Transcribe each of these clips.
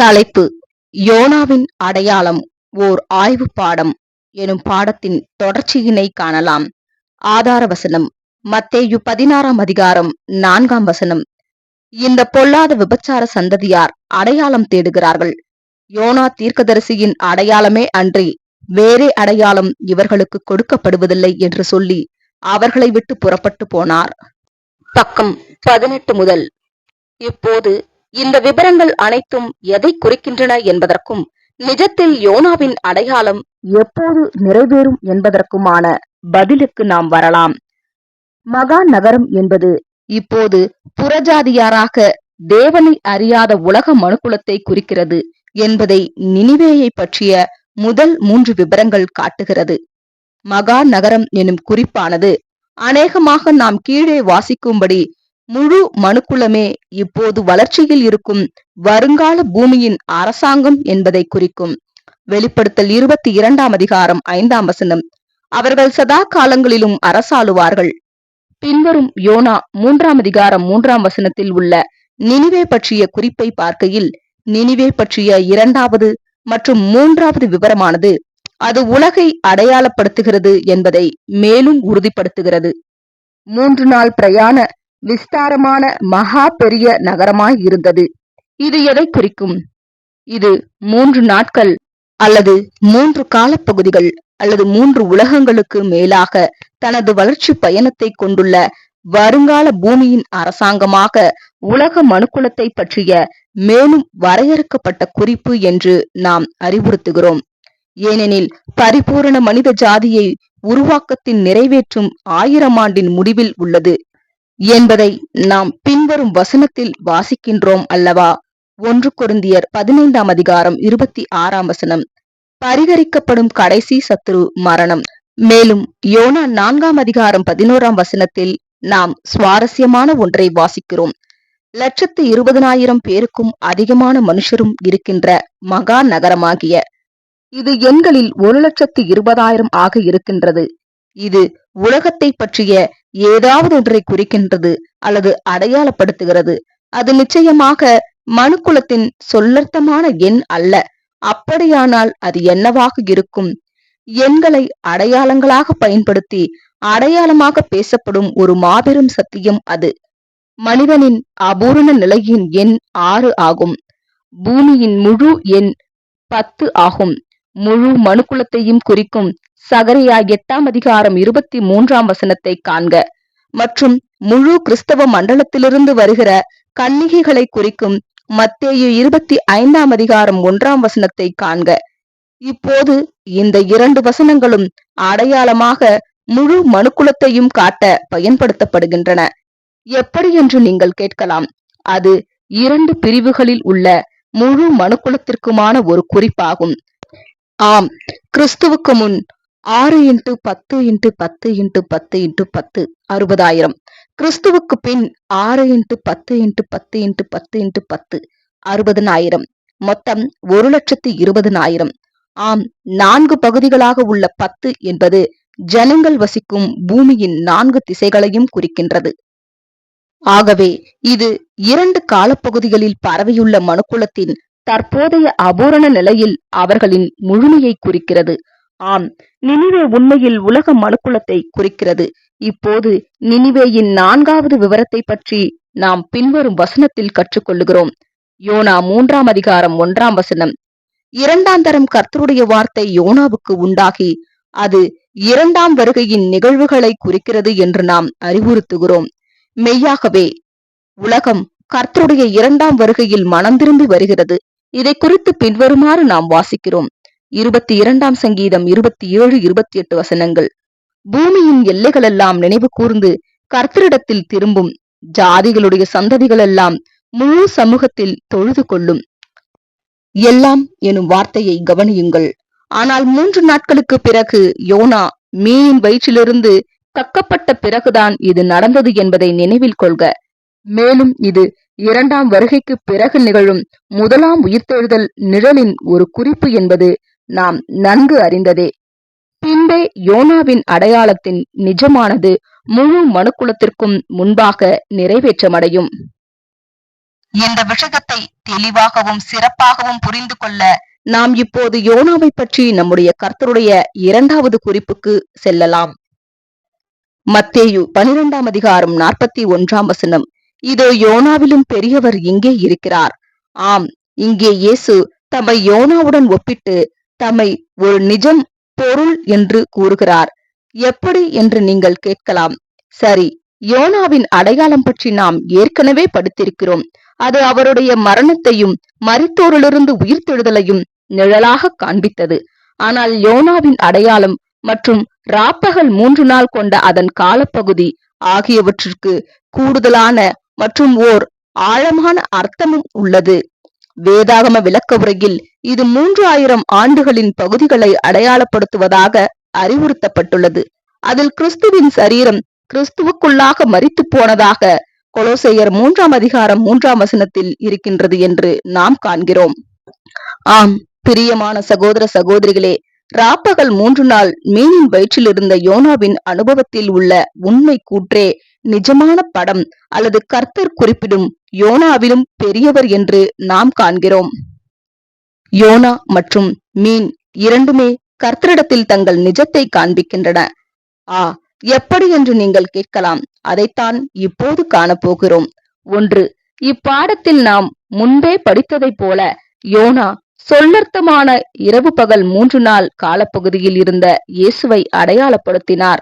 தலைப்பு: யோனாவின் அடையாளம் ஓர் ஆய்வு பாடம் எனும் பாடத்தின் தொடர்ச்சியினை காணலாம். ஆதார வசனம்: மத்தேயு 16 இந்த பொல்லாத விபச்சார சந்ததியார் அடையாளம் தேடுகிறார்கள். யோனா தீர்க்கதரிசியின் அடையாளமே அன்றி வேறே அடையாளம் இவர்களுக்கு கொடுக்கப்படுவதில்லை என்று சொல்லி அவர்களை விட்டு புறப்பட்டு போனார். பக்கம் 18 முதல். இப்போது இந்த விபரங்கள் அனைத்தும் எதை குறிக்கின்றன என்பதற்கும் நிஜத்தில் யோனாவின் அடையாளம் எப்போது நிறைவேறும் என்பதற்குமான பதிலுக்கு நாம் வரலாம். மகா நகரம் என்பது இப்போது புறஜாதியாராக தேவனை அறியாத உலக மனுக்குலத்தை குறிக்கிறது என்பதை நினிவேயை பற்றிய முதல் 3 விபரங்கள் காட்டுகிறது. மகா நகரம் எனும் குறிப்பானது அநேகமாக நாம் கீழே வாசிக்கும்படி முழு மனுக்குலமே இப்போது வளர்ச்சியில் இருக்கும் வருங்கால பூமியின் அரசாங்கம் என்பதை குறிக்கும். வெளிப்படுத்தல் 22 அவர்கள் சதா காலங்களிலும் அரசாளுவார்கள். பின்வரும் யோனா 3 உள்ள நினிவே பற்றிய குறிப்பை பார்க்கையில் நினிவே பற்றிய 2வது மற்றும் 3வது விவரமானது அது உலகை அடையாளப்படுத்துகிறது என்பதை மேலும் உறுதிப்படுத்துகிறது. 3 நாள் பிரயாண விஸ்தாரமான மகா பெரிய நகரமாய் இருந்தது. இது எதை குறிக்கும்? இது 3 நாட்கள் அல்லது 3 காலப்பகுதிகள் அல்லது 3 உலகங்களுக்கு மேலாக தனது வளர்ச்சி பயணத்தை கொண்டுள்ள வருங்கால பூமியின் அரசாங்கமாக உலக மனுக்குலத்தை பற்றிய மேலும் வரையறுக்கப்பட்ட குறிப்பு என்று நாம் அறிவுறுத்துகிறோம். ஏனெனில் பரிபூரண மனித ஜாதியை உருவாக்கத்தின் நிறைவேற்றும் 1000 ஆண்டின் முடிவில் உள்ளது என்பதை நாம் பின்வரும் வசனத்தில் வாசிக்கின்றோம் அல்லவா? 1 கொரிந்தியர் 15 பரிகரிக்கப்படும் கடைசி சத்துரு மரணம். மேலும் யோனா 4 நாம் சுவாரஸ்யமான ஒன்றை வாசிக்கிறோம். 120,000 பேருக்கும் அதிகமான மனுஷரும் இருக்கின்ற மகா நகரமாகிய இது எண்களில் 120,000 ஆக இருக்கின்றது. இது உலகத்தை பற்றிய ஏதாவது ஒன்றை குறிக்கின்றது அல்லது அடையாளப்படுத்துகிறது. அது நிச்சயமாக மனுக்குலத்தின் சொல்லர்த்தமான எண் அல்ல. அப்படியானால் அது என்னவாக இருக்கும்? எண்களை அடையாளங்களாக பயன்படுத்தி அடையாளமாக பேசப்படும் ஒரு மாபெரும் சத்தியம் அது. மனிதனின் அபூரண நிலையின் எண் 6 ஆகும். பூமியின் முழு எண் 10 ஆகும். முழு மனுக்குலத்தையும் குறிக்கும் சகரியா 8 காண்க. மற்றும் முழு கிறிஸ்தவ மண்டலத்திலிருந்து வருகிற கன்னிகைகளை குறிக்கும் மத்தேயு 25 காண்க. இப்போது இந்த 2 வசனங்களும் அடையாளமாக முழு மனுக்குலத்தையும் காட்ட பயன்படுத்தப்படுகின்றன. எப்படி என்று நீங்கள் கேட்கலாம். அது 2 பிரிவுகளில் உள்ள முழு மனுக்குலத்திற்குமான ஒரு குறிப்பாகும். ஆம், கிறிஸ்துவுக்கு முன் 6x10x10x10x10 60,000. கிறிஸ்துவுக்கு பின் 6x10x10x10 60,000. மொத்தம் 1,20,000. ஆம், 4 பகுதிகளாக உள்ள 10 என்பது ஜனங்கள் வசிக்கும் பூமியின் 4 திசைகளையும் குறிக்கின்றது. ஆகவே இது 2 காலப்பகுதிகளில் பரவியுள்ள மனுக்குலத்தின் தற்போதைய அபூரண நிலையில் அவர்களின் முழுமையை குறிக்கிறது. ஆம், நினிவே உண்மையில் உலக மனுக்குலத்தை குறிக்கிறது. இப்போது நினிவேயின் 4வது விவரத்தை பற்றி நாம் பின்வரும் வசனத்தில் கற்றுக்கொள்ளுகிறோம். யோனா 3 2ஆம் தரம் கர்த்தருடைய வார்த்தை யோனாவுக்கு உண்டாகி அது 2ஆம் வருகையின் நிகழ்வுகளை குறிக்கிறது என்று நாம் அறிவுறுத்துகிறோம். மெய்யாகவே உலகம் கர்த்தருடைய 2ஆம் வருகையில் மனம் திரும்பி வருகிறது. இதை குறித்து பின்வருமாறு நாம் வாசிக்கிறோம். 22ஆம் சங்கீதம் 27-28 பூமியின் எல்லைகளெல்லாம் நினைவு கூர்ந்து கர்த்தரிடத்தில் திரும்பும். ஜாதிகளுடைய சந்ததிகளெல்லாம் முழு சமூகத்தில் தொழுது கொள்ளும். எல்லாம் எனும் வார்த்தையை கவனியுங்கள். ஆனால் 3 நாட்களுக்கு பிறகு யோனா மீனின் வயிற்றிலிருந்து கக்கப்பட்ட பிறகுதான் இது நடந்தது என்பதை நினைவில் கொள்க. மேலும் இது 2ஆம் வருகைக்கு பிறகு நிகழும் 1ஆம் உயிர்த்தெழுதல் நிழலின் ஒரு குறிப்பு என்பது நாம் நன்கு அறிந்ததே. பின்பே யோனாவின் அடையாளத்தின் நிஜமானது முழு மனுக்குலத்திற்கும் முன்பாக நிறைவேற்றமடையும். இந்த விஷயத்தை தெளிவாகவும் சிறப்பாகவும் புரிந்து கொள்ள நாம் இப்போது யோனாவை பற்றி நம்முடைய கர்த்தருடைய 2வது குறிப்புக்கு செல்லலாம். மத்தேயு 12ஆம் அதிகாரம் 41ஆம் வசனம். இதோ யோனாவிலும் பெரியவர் இங்கே இருக்கிறார். ஆம், இங்கே இயேசு தம்மை யோனாவுடன் ஒப்பிட்டு தம்மை ஒரு நிஜம் பொருள் என்று கூறுகிறார். எப்படி என்று நீங்கள் கேட்கலாம். சரி, யோனாவின் அடையாளம் பற்றி நாம் ஏற்கனவே படித்திருக்கிறோம். அது அவருடைய மரணத்தையும் மரித்தோரிலிருந்து உயிர்த்தெழுதலையும் நிழலாக காண்பித்தது. ஆனால் யோனாவின் அடையாளம் மற்றும் ராப்பகல் 3 நாள் கொண்ட அதன் காலப்பகுதி ஆகியவற்றிற்கு கூடுதலான மற்றும் ஓர் ஆழமான அர்த்தமும் உள்ளது. வேதாகம விளக்க உரையில் இது 3000 ஆண்டுகளின் பகுதிகளை அடையாளப்படுத்துவதாக அறிவுறுத்தப்பட்டுள்ளது. அதில் கிறிஸ்துவின் சரீரம் கிறிஸ்துவுக்குள்ளாக மரித்து போனதாக கொலோசையர் 3ஆம் அதிகாரம் 3ஆம் வசனத்தில் இருக்கின்றது என்று நாம் காண்கிறோம். ஆம், பிரியமான சகோதர சகோதரிகளே, ராப்பகல் 3 நாள் மீனின் வயிற்றில் இருந்த யோனாவின் அனுபவத்தில் உள்ள உண்மை கூற்றே நிஜமான படம் அல்லது கர்த்தர் குறிப்பிடும் யோனாவிலும் பெரியவர் என்று நாம் காண்கிறோம். யோனா மற்றும் மீன் இரண்டுமே கர்த்தரிடத்தில் தங்கள் நிஜத்தை காண்பிக்கின்றன. எப்படி என்று நீங்கள் கேட்கலாம். அதைத்தான் இப்போது காணப்போகிறோம். 1. இப்பாடத்தில் நாம் முன்பே படித்ததைப் போல யோனா சொல்லர்த்தமான இரவு பகல் 3 நாள் காலப்பகுதியில் இருந்த இயேசுவை அடையாளப்படுத்தினார்.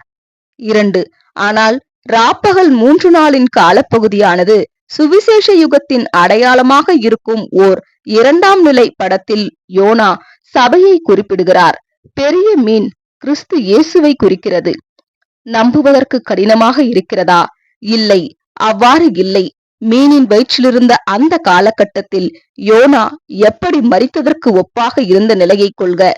2. ஆனால் ராப்பகல் 3 நாளின் காலப்பகுதியானது சுவிசேஷ யுகத்தின் அடையாளமாக இருக்கும் ஓர் 2ஆம் நிலை படத்தில் யோனா சபையை குறிப்பிடுகிறார். பெரிய மீன் கிறிஸ்து இயேசுவை குறிக்கிறது. நம்புவதற்கு கடினமாக இருக்கிறதா? இல்லை, அவ்வாறு இல்லை. மீனின் வயிற்றிலிருந்த அந்த காலகட்டத்தில் யோனா எப்படி மரித்ததற்கு ஒப்பாக இருந்த நிலையை கொள்க.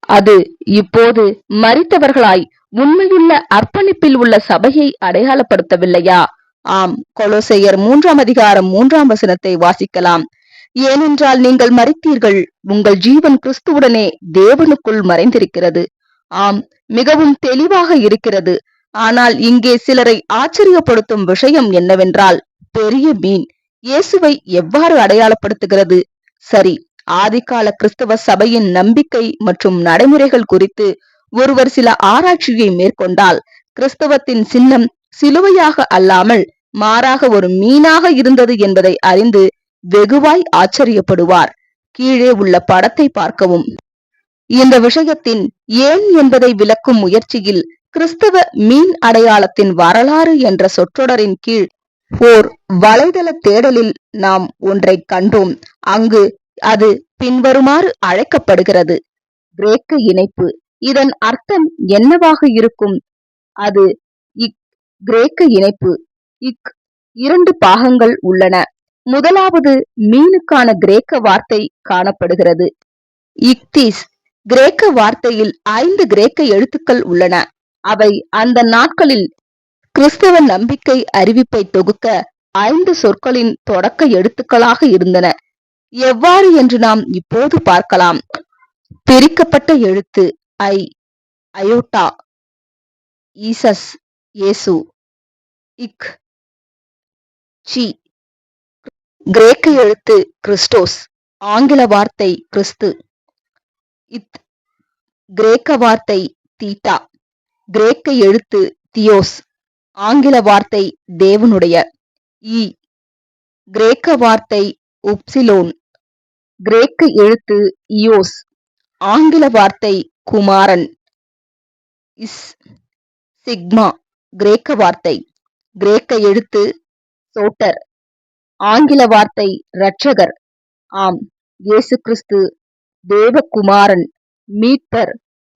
அது இப்போது மரித்தவர்களாய் உண்மையுள்ள அர்ப்பணிப்பில் உள்ள சபையை அடையாளப்படுத்தவில்லையா? ஆம், கொலோசையர் 3ஆம் அதிகாரம் 3ஆம் வசனத்தை வாசிக்கலாம். ஏனென்றால் நீங்கள் மரித்தீர்கள், உங்கள் ஜீவன் கிறிஸ்துவுடனே தேவனுக்குள் மறைந்திருக்கிறது. ஆம், மிகவும் தெளிவாக இருக்கிறது. ஆனால் இங்கே சிலரை ஆச்சரியப்படுத்தும் விஷயம் என்னவென்றால், பெரிய மீன் இயேசுவை எவ்வாறு அடையாளப்படுத்துகிறது? சரி, ஆதிகால கிறிஸ்தவ சபையின் நம்பிக்கை மற்றும் நடைமுறைகள் குறித்து ஒருவர் சில ஆராய்ச்சியை மேற்கொண்டால், கிறிஸ்தவத்தின் சின்னம் சிலுவையாக அல்லாமல் மாறாக ஒரு மீனாக இருந்தது என்பதை அறிந்து வெகுவாய் ஆச்சரியப்படுவார். கீழே உள்ள படத்தை பார்க்கவும். இந்த விஷயத்தின் ஏன் என்பதை விளக்கும் முயற்சியில் கிறிஸ்தவ மீன் அடையாளத்தின் வரலாறு என்ற சொற்றொடரின் கீழ் ஓர் வலைதள தேடலில் நாம் ஒன்றை கண்டோம். அங்கு அது பின்வருமாறு அழைக்கப்படுகிறது: கிரேக்க இணைப்பு. இதன் அர்த்தம் என்னவாக இருக்கும்? அது கிரேக்க இணைப்பு. 2 பாகங்கள் உள்ளன. முதலாவது மீனுக்கான கிரேக்க வார்த்தை காணப்படுகிறது. இக்திஸ். கிரேக்க வார்த்தையில் 5 கிரேக்க எழுத்துக்கள் உள்ளன. அவை அந்த நாட்களில் கிறிஸ்தவ நம்பிக்கை அறிவிப்பை தொகுக்க 5 சொற்களின் தொடக்க எழுத்துக்களாக இருந்தன. எவ்வாறு என்று நாம் இப்போது பார்க்கலாம். பிரிக்கப்பட்ட எழுத்து ஐ, அயோட்டா, ஈசஸ், இயேசு. இக், சி. கிரேக்க எழுத்து கிறிஸ்டோஸ், ஆங்கில வார்த்தை கிறிஸ்து. இத், கிரேக்க வார்த்தை தீட்டா, கிரேக்க எழுத்து தியோஸ், ஆங்கில வார்த்தை தேவனுடைய. இ, கிரேக்க வார்த்தை உப்சிலோன், கிரேக்க எழுத்து இயோஸ், ஆங்கில வார்த்தை குமாரன். இஸ், சிக்மா, கிரேக்க வார்த்தை, கிரேக்க எழுத்து சோட்டர், ஆங்கில வார்த்தை இரட்சகர். ஆம், இயேசு கிறிஸ்து தேவகுமாரன், மீட்பர்.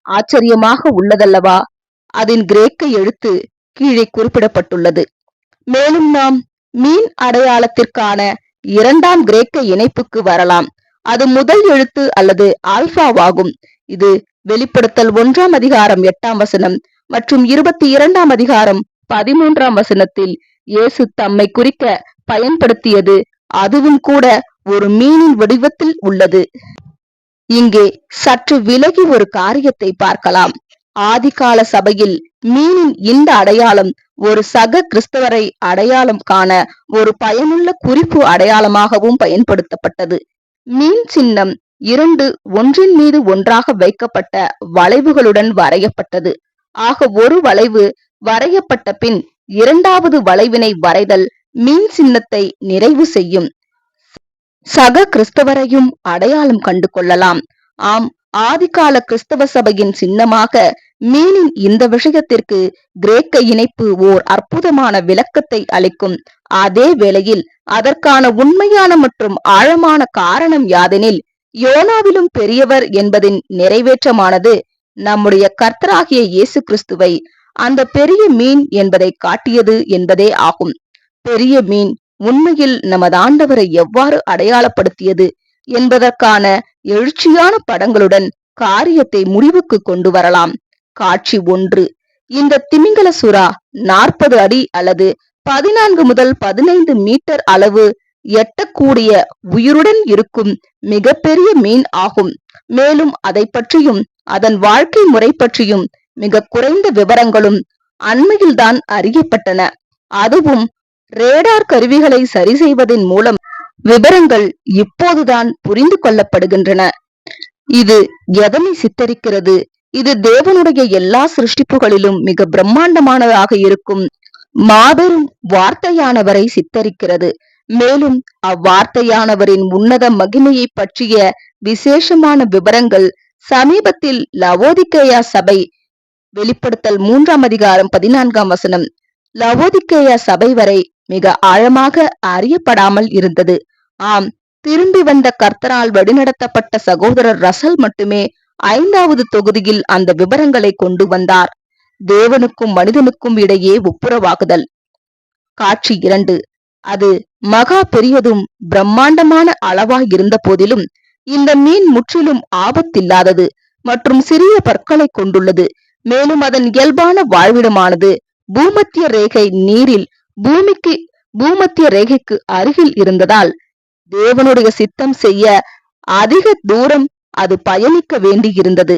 ஆச்சரியமாக உள்ளதல்லவா? அதன் கிரேக்க எழுத்து கீழே குறிப்பிடப்பட்டுள்ளது. மேலும் நாம் மீன் அடையாளத்திற்கான 2ஆம் கிரேக்க இணைப்புக்கு வரலாம். அது முதல் எழுத்து அல்லது ஆல்பாவாகும். இது வெளிப்படுத்தல் 1ஆம் அதிகாரம் 8ஆம் வசனம் மற்றும் 22ஆம் அதிகாரம் 13ஆம் வசனத்தில் இயேசு தம்மை குறிக்க பயன்படுத்தியது அதுவும் கூட ஒரு மீனின் வடிவத்தில் உள்ளது. இங்கே சற்று விலகி ஒரு காரியத்தை பார்க்கலாம். ஆதிகால சபையில் மீனின் இந்த அடையாளம் ஒரு சக கிறிஸ்தவரை அடையாளம் காண ஒரு பயனுள்ள குறிப்பு அடையாளமாகவும் பயன்படுத்தப்பட்டது. மீன் சின்னம் இரண்டு ஒன்றின் மீது ஒன்றாக வைக்கப்பட்ட வளைவுகளுடன் வரையப்பட்டது. ஆக ஒரு வளைவு வரையப்பட்ட பின் இரண்டாவது வளைவினை வரைதல் மீன் சின்னத்தை நிறைவு செய்யும். சக கிறிஸ்தவரையும் அடையாளம் கண்டு கொள்ளலாம். ஆம், ஆதிகால கிறிஸ்தவ சபையின் சின்னமாக மீனின் இந்த விஷயத்திற்கு கிரேக்க இணைப்பு ஓர் அற்புதமான விளக்கத்தை அளிக்கும். அதே வேளையில் அதற்கான உண்மையான மற்றும் ஆழமான காரணம் யாதெனில், யோனாவிலும் பெரியவர் என்பதின் நிறைவேற்றமானது நம்முடைய கர்த்தராகிய இயேசு கிறிஸ்துவை அந்த பெரிய மீன் என்பதை காட்டியது என்பதே ஆகும். பெரிய மீன் உண்மையில் நமது ஆண்டவரை எவ்வாறு அடையாளப்படுத்தியது என்பதற்கான எழுச்சியான படங்களுடன் காரியத்தை முடிவுக்கு கொண்டு வரலாம். காட்சி 1. இந்த திமிங்கல சுறா 40 அடி அல்லது 14 முதல் 15 மீட்டர் அளவு எட்டக்கூடிய உயிருடன் இருக்கும் மிகப்பெரிய மீன் ஆகும். மேலும் அதை பற்றியும் அதன் வாழ்க்கை முறை பற்றியும் மிக குறைந்த விவரங்களும் அண்மையில்தான் அறியப்பட்டன. அதுவும் ரேடார் கருவிகளை சரி செய்வதன் மூலம் விவரங்கள் இப்போதுதான் புரிந்து கொள்ளப்படுகின்றன. இது எதனை சித்தரிக்கிறது? இது தேவனுடைய எல்லா சிருஷ்டிப்புகளிலும் மிக பிரம்மாண்டமானதாக இருக்கும் மாபெரும் வார்த்தையானவரை சித்தரிக்கிறது. மேலும் அவ்வார்த்தையானவரின் உன்னத மகிமையை பற்றிய விசேஷமான விவரங்கள் சமீபத்தில் லவோதிக்கேயா சபை வெளிப்படுத்தல் 3ஆம் அதிகாரம் 14ஆம் வசனம் லவோதிக்கேயா சபை வரை மிக ஆழமாக அறியப்படாமல் இருந்தது. ஆம், திரும்பி வந்த கர்த்தரால் வழிநடத்தப்பட்ட சகோதரர் ரசல் மட்டுமே 5வது தொகுதியில் அந்த விவரங்களை கொண்டு வந்தார். தேவனுக்கும் மனிதனுக்கும் இடையே ஒப்புரவாகுதல். காட்சி 2. அது மகா பெரியதும் பிரம்மாண்டமான அளவாய் இருந்த போதிலும் இந்த மீன் முற்றிலும் ஆபத்தில்லாதது மற்றும் சிறிய பற்களை கொண்டுள்ளது. மேலும் அதன் இயல்பான வாழ்விடமானது பூமத்திய ரேகை நீரில் பூமத்திய ரேகைக்கு அருகில் இருந்ததால் தேவனுடைய சித்தம் செய்ய அதிக தூரம் அது பயணிக்க வேண்டி இருந்தது.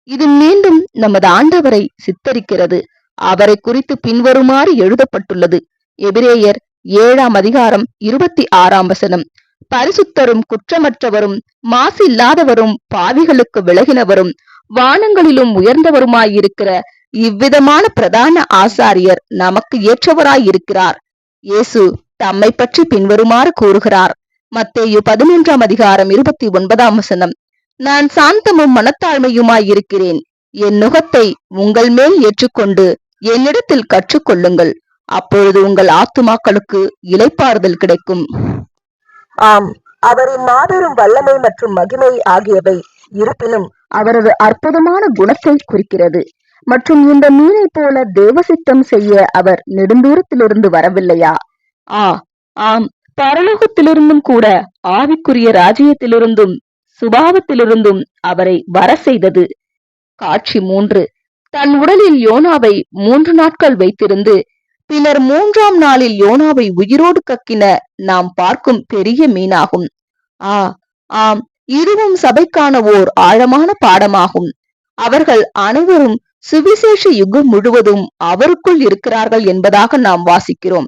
இது மீண்டும் நமது ஆண்டவரை சித்தரிக்கிறது. அவரை குறித்து பின்வருமாறு எழுதப்பட்டுள்ளது. எபிரேயர் 7ஆம் அதிகாரம் 26ஆம் வசனம். பரிசுத்தரும் குற்றமற்றவரும் மாசில்லாதவரும் பாவிகளுக்கு விலகினவரும் வானங்களிலும் உயர்ந்தவருமாயிருக்கிற இவ்விதமான பிரதான ஆசாரியர் நமக்கு ஏற்றவராயிருக்கிறார். இயேசு தம்மை பற்றி பின்வருமாறு கூறுகிறார். மத்தேயு 11ஆம் அதிகாரம் 29ஆம் வசனம். நான் சாந்தமும் மனத்தாழ்மையுமாயிருக்கிறேன். என் நுகத்தை உங்கள் மேல் ஏற்றுக்கொண்டு என்னிடத்தில் கற்றுக்கொள்ளுங்கள். அப்பொழுது உங்கள் ஆத்துமாக்களுக்கு இளைப்பாறுதல் கிடைக்கும். ஆம், அவரின் மாபெரும் வல்லமை மற்றும் மகிமை ஆகியவை இருப்பினும் அவரது அற்புதமான குணத்தை குறிக்கிறது. மற்றும் இந்த மீனை போல தேவசித்தம் செய்ய அவர் நெடுந்தூரத்திலிருந்து வரவில்லையா? ஆம், பரலோகத்திலிருந்தும் கூட ஆவிக்குரிய ராஜ்யத்திலிருந்தும் சுபாவத்திலிருந்தும் அவரை வர செய்தது. காட்சி 3. தன் உடலில் யோனாவை 3 நாட்கள் வைத்திருந்து பின்னர் 3ஆம் நாளில் யோனாவை உயிரோடு கக்கின நாம் பார்க்கும் பெரிய மீனாகும். ஆம், இதுவும் சபைக்கான ஓர் ஆழமான பாடமாகும். அவர்கள் அனைவரும் சுவிசேஷ யுகம் முழுவதும் அவருக்குள் இருக்கிறார்கள் என்பதாக நாம் வாசிக்கிறோம்.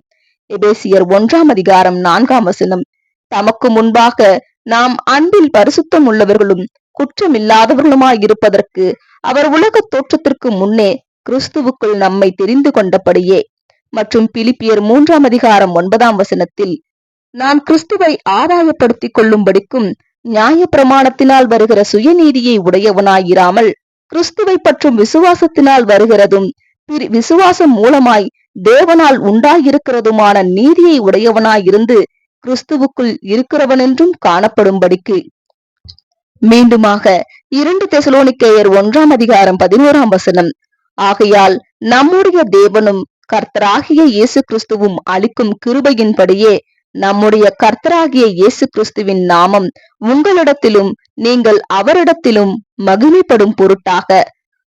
எபேசியர் 1ஆம் அதிகாரம் 4ஆம் வசனம். தமக்கு முன்பாக நாம் அன்பில் பரிசுத்தம் உள்ளவர்களும் குற்றமில்லாதவர்களுமாய் இருப்பதற்கு அவர் உலக தோற்றத்திற்கு முன்னே கிறிஸ்துவுக்குள் நம்மை தெரிந்து கொண்டபடியே. மற்றும் பிலிப்பியர் 3ஆம் அதிகாரம் 9ஆம் வசனத்தில் நான் கிறிஸ்துவை ஆதாயப்படுத்திக் கொள்ளும்படிக்கும் நியாய பிரமாணத்தினால் வருகிற சுயநீதியை உடையவனாயிராமல் கிறிஸ்துவை பற்றும் விசுவாசத்தினால் வருகிறதும் விசுவாசம் மூலமாய் தேவனால் உண்டாயிருக்கிறதுமான நீதியை உடையவனாயிருந்து கிறிஸ்துவுக்குள் இருக்கிறவனென்றும் காணப்படும்படிக்கு. மீண்டுமாக 2 தெசலோனிக்கேயர் 1ஆம் அதிகாரம் 11ஆம் வசனம். ஆகையால் நம்முடைய தேவனும் கர்த்தராகிய இயேசு கிறிஸ்துவும் அளிக்கும் கிருபையின்படியே நம்முடைய கர்த்தராகிய இயேசு கிறிஸ்துவின் நாமம் உங்களிடத்திலும் நீங்கள் அவரிடத்திலும் மகிமைப்படும் பொருட்டாக.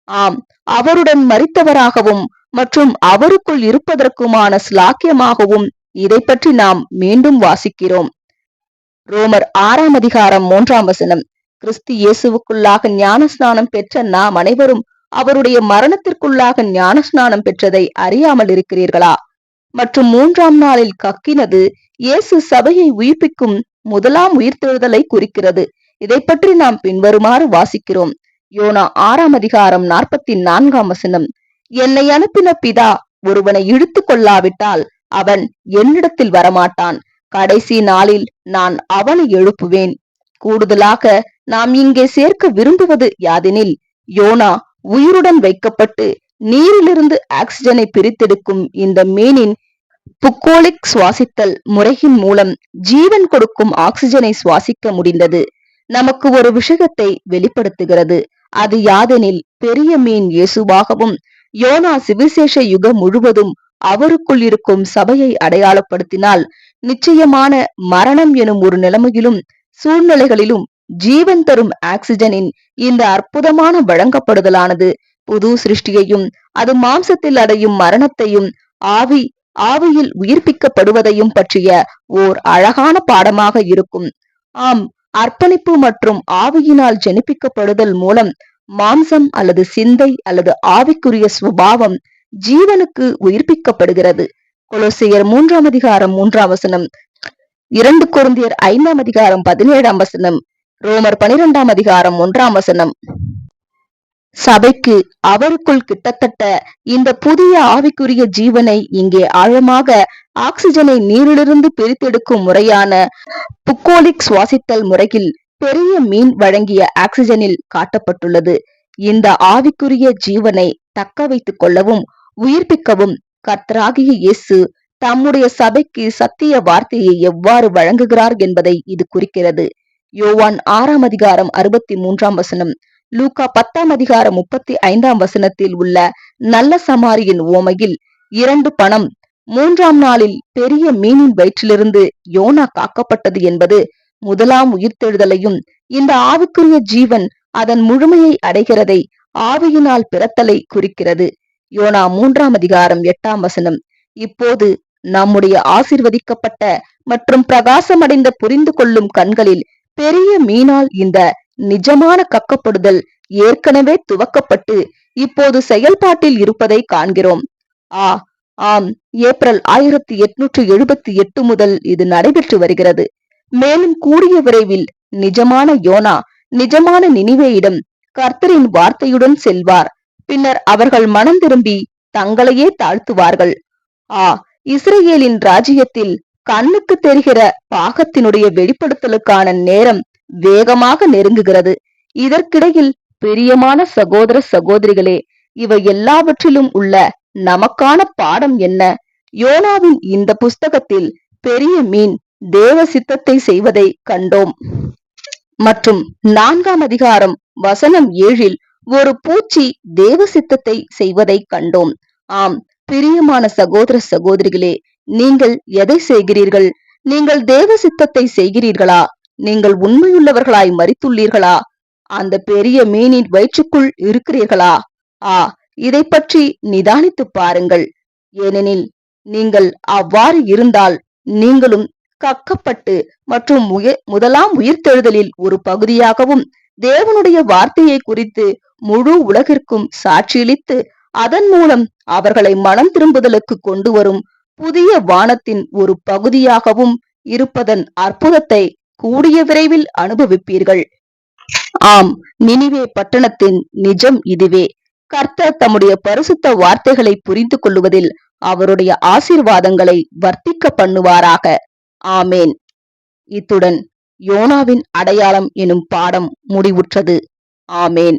ஆம், அவருடன் மரித்தவராகவும் மற்றும் அவருக்குள் இருப்பதற்குமான ஸ்லாக்கியமாகவும் இதை பற்றி நாம் மீண்டும் வாசிக்கிறோம். ரோமர் 6ஆம் அதிகாரம் 3ஆம் வசனம். கிறிஸ்து இயேசுவுக்குள்ளாக ஞானஸ்நானம் பெற்ற நாம் அனைவரும் அவருடைய மரணத்திற்குள்ளாக ஞானஸ்நானம் பெற்றதை அறியாமல் இருக்கிறீர்களா? மற்றும் 3ஆம் நாளில் கக்கினது இயேசு சபையை உயிர்ப்பிக்கும் முதலாம் உயிர்த்தெழுதலை குறிக்கிறது. இதை பற்றி நாம் பின்வருமாறு வாசிக்கிறோம். யோனா 6ஆம் அதிகாரம் 44ஆம் வசனம். என்னை அனுப்பின பிதா ஒருவனை இழுத்து கொள்ளாவிட்டால் அவன் என்னிடத்தில் வரமாட்டான். கடைசி நாளில் நான் அவனை எழுப்புவேன். கூடுதலாக நாம் இங்கே சேர்க்க விரும்புவது யாதெனில், யோனா உயிருடன் வைக்கப்பட்டு நீரிலிருந்து ஆக்சிஜனை பிரித்தெடுக்கும் இந்த மீனின் புக்கோலிக் சுவாசித்தல் முறையின் மூலம் ஜீவன் கொடுக்கும் ஆக்சிஜனை சுவாசிக்க முடிந்தது. நமக்கு ஒரு விஷயத்தை வெளிப்படுத்துகிறது. அது யாதெனில், பெரிய மீன் இயேசுவாகவும் யோனா சுவிசேஷ யுகம் முழுவதும் அவருக்குள் இருக்கும் சபையை அடையாளப்படுத்தினால், நிச்சயமான மரணம் எனும் ஒரு நிலைமையிலும் சூழ்நிலைகளிலும் ஜீவன் தரும் ஆக்சிஜனின் இந்த அற்புதமான வழங்கப்படுதலானது புது சிருஷ்டியையும் அது மாம்சத்தில் அடையும் மரணத்தையும் ஆவியில் உயிர்ப்பிக்கப்படுவதையும் பற்றிய ஓர் அழகான பாடமாக இருக்கும். ஆம், அர்ப்பணிப்பு மற்றும் ஆவியினால் ஜெனிப்பிக்கப்படுதல் மூலம் மாம்சம் அல்லது சிந்தை அல்லது ஆவிக்குரிய சுபாவம் ஜீவனுக்கு உயிர்ப்பிக்கப்படுகிறது. கொலோசியர் 3ஆம் அதிகாரம் 3ஆம் வசனம், 2 கொரிந்தியர் 5ஆம் அதிகாரம் 17ஆம் வசனம், ரோமர் 12ஆம் அதிகாரம் 1ஆம் வசனம். சபைக்கு அவருக்குள் கிட்டத்தட்ட இந்த புதிய ஆவிக்குரிய ஜீவனை இங்கே ஆழமாக ஆக்சிஜனை நீரிலிருந்து பிரித்தெடுக்கும் முறையான புக்கோலிக் சுவாசித்தல் முறையில் பெரிய மீன் வழங்கிய ஆக்சிஜனில் காட்டப்பட்டுள்ளது. இந்த ஆவிக்குரிய ஜீவனை தக்க வைத்துக் கொள்ளவும் உயிர்ப்பிக்கவும் கர்த்தராகிய இயேசு தம்முடைய சபைக்கு சத்திய வார்த்தையை எவ்வாறு வழங்குகிறார் என்பதை இது குறிக்கிறது. யோவான் 6ஆம் அதிகாரம் 63ஆம் வசனம், லூக்கா 10ஆம் அதிகாரம் 35ஆம் வசனத்தில் உள்ள நல்ல சமாரியின் உவமையில் 2 பணம் 3ஆம் நாளில் பெரிய மீனின் வயிற்றிலிருந்து யோனா காக்கப்பட்டது என்பது முதலாம் உயிர்த்தெழுதலையும் இந்த ஆவிக்குரிய ஜீவன் அதன் முழுமையை அடைகிறதை ஆவியினால் பிறத்தலை குறிக்கிறது. யோனா 3ஆம் அதிகாரம் 8ஆம் வசனம். இப்போது நம்முடைய ஆசீர்வதிக்கப்பட்ட மற்றும் பிரகாசமடைந்த புரிந்து கொள்ளும் கண்களில் பெரிய மீனால் இந்த நிஜமான கக்கப்படுதல் ஏற்கனவே துவக்கப்பட்டு இப்போது செயல்பாட்டில் இருப்பதை காண்கிறோம். ஆம், ஏப்ரல் 1878 முதல் இது நடைபெற்று வருகிறது. மேலும் கூடிய விரைவில் நிஜமான யோனா நிஜமான நினிவேயிடம் கர்த்தரின் வார்த்தையுடன் செல்வார். பின்னர் அவர்கள் மனம் திரும்பி தங்களையே தாழ்த்துவார்கள். இஸ்ரேலின் ராஜ்யத்தில் கண்ணுக்கு தெரிகிற பாகத்தினுடைய வெளிப்படுத்தலுக்கான நேரம் வேகமாக நெருங்குகிறது. இதற்கிடையில் பிரியமான சகோதர சகோதரிகளே, இவை எல்லாவற்றிலும் உள்ள நமக்கான பாடம் என்ன? யோனாவின் இந்த புஸ்தகத்தில் பெரிய மீன் தேவ சித்தத்தை செய்வதை கண்டோம். மற்றும் 4ஆம் அதிகாரம் வசனம் 7இல் ஒரு பூச்சி தேவ சித்தத்தை செய்வதை கண்டோம். ஆம், பிரியமான சகோதர சகோதரிகளே, நீங்கள் எதை செய்கிறீர்கள்? நீங்கள் தேவ சித்தத்தை செய்கிறீர்களா? நீங்கள் உண்மையுள்ளவர்களாய் மரித்துள்ளீர்களா? அந்த பெரிய மீனின் வயிற்றுக்குள் இருக்கிறீர்களா? இதை பற்றி நிதானித்து பாருங்கள். ஏனெனில் நீங்கள் அவ்வாறு இருந்தால் நீங்களும் கக்கப்பட்டு மற்றும் முதலாம் உயிர்த்தெழுதலில் ஒரு பகுதியாகவும் தேவனுடைய வார்த்தையை குறித்து முழு உலகிற்கும் சாட்சியளித்து அதன் மூலம் அவர்களை மனம் திரும்புதலுக்கு கொண்டு வரும் புதிய வானத்தின் ஒரு பகுதியாகவும் இருப்பதன் அற்புதத்தை கூடிய விரைவில் அனுபவிப்பீர்கள். ஆம், நினிவே பட்டணத்தின் நிஜம் இதுவே. கர்த்தர் தம்முடைய பரிசுத்த வார்த்தைகளை புரிந்து கொள்ளுவதில் அவருடைய ஆசீர்வாதங்களை வர்த்திக்க பண்ணுவாராக. ஆமேன். இத்துடன் யோனாவின் அடையாளம் எனும் பாடம் முடிவுற்றது. ஆமேன்.